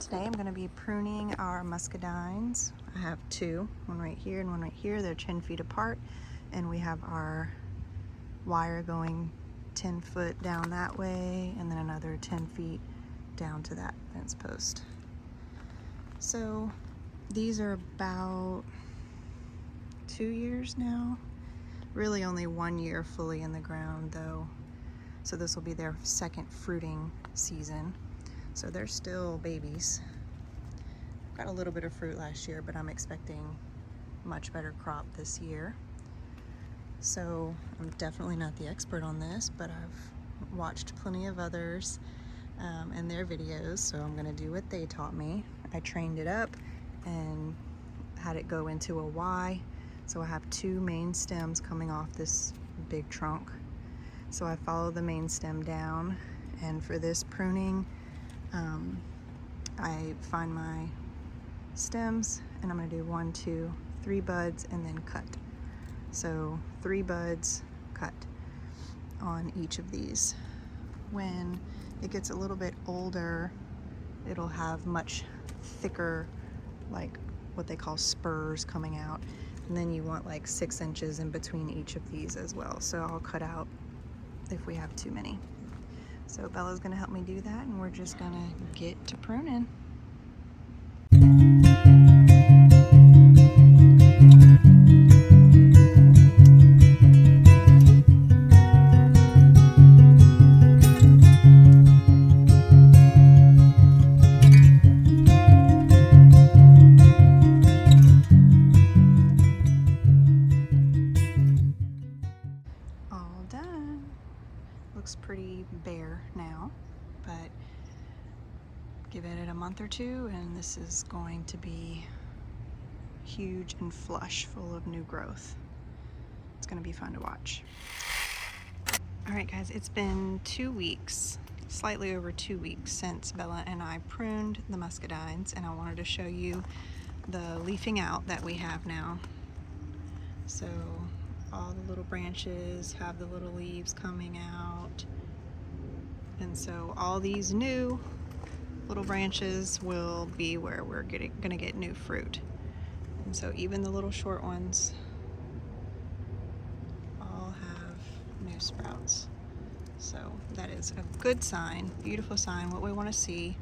Today I'm going to be pruning our muscadines. I have two, one right here and one right here. They're 10 feet apart, and we have our wire going 10 foot down that way and then another 10 feet down to that fence post. So these are about 2 years now. Really only 1 year fully in the ground though. So this will be their second fruiting season. So they're still babies. Got a little bit of fruit last year, but I'm expecting much better crop this year. So I'm definitely not the expert on this, but I've watched plenty of others and their videos, so I'm gonna do what they taught me. I trained it up and had it go into a Y. So I have two main stems coming off this big trunk. So I follow the main stem down, and for this pruning, I find my stems and I'm going to do 1, 2, 3 buds and then cut. So 3 buds cut on each of these. When it gets a little bit older, it'll have much thicker, like what they call spurs coming out, and then you want like 6 inches in between each of these as well. So I'll cut out if we have too many. So Bella's gonna help me do that, and we're just gonna get to pruning. All done. Looks pretty bare now, but give it a month or two and this is going to be huge and flush, full of new growth. It's going to be fun to watch. All right guys, it's been 2 weeks, slightly over 2 weeks since Bella and I pruned the muscadines, and I wanted to show you the leafing out that we have now. So all the little branches have the little leaves coming out, and so all these new little branches will be where we're gonna get new fruit. And so even the little short ones all have new sprouts. So that is a good sign, beautiful sign, what we want to see.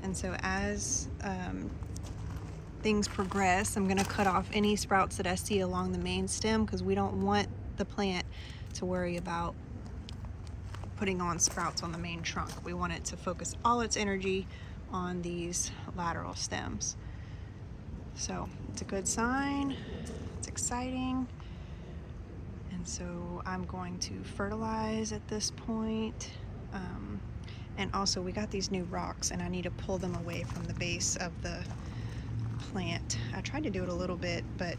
And so as things progress, I'm going to cut off any sprouts that I see along the main stem, because we don't want the plant to worry about putting on sprouts on the main trunk. We want it to focus all its energy on these lateral stems. So it's a good sign, it's exciting. And so I'm going to fertilize at this point. And also we got these new rocks and I need to pull them away from the base of the plant. I tried to do it a little bit, but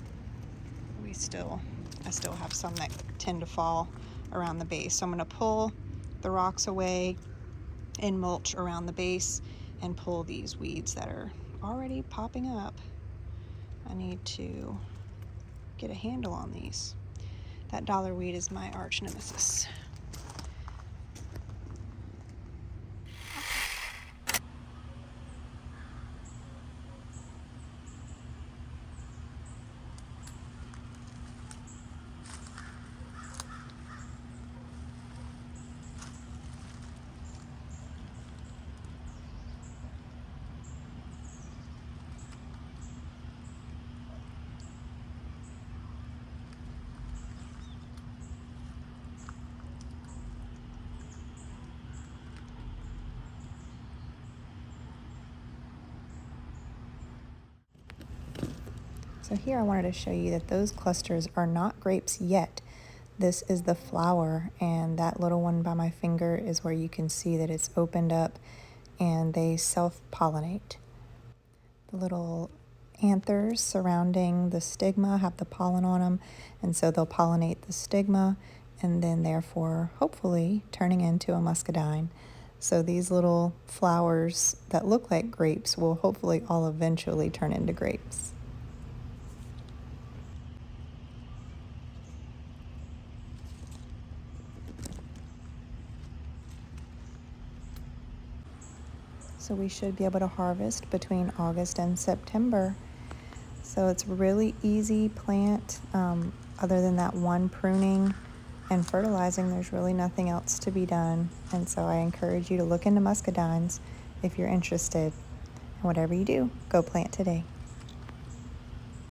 I still have some that tend to fall around the base. So I'm going to pull the rocks away and mulch around the base and pull these weeds that are already popping up. I need to get a handle on these. That dollar weed is my arch nemesis. So here I wanted to show you that those clusters are not grapes yet. This is the flower, and that little one by my finger is where you can see that it's opened up and they self-pollinate. The little anthers surrounding the stigma have the pollen on them, and so they'll pollinate the stigma and then therefore hopefully turning into a muscadine. So these little flowers that look like grapes will hopefully all eventually turn into grapes. so we should be able to harvest between August and September. So it's a really easy plant. Other than that one pruning and fertilizing, there's really nothing else to be done. And so I encourage you to look into muscadines if you're interested. And whatever you do, go plant today.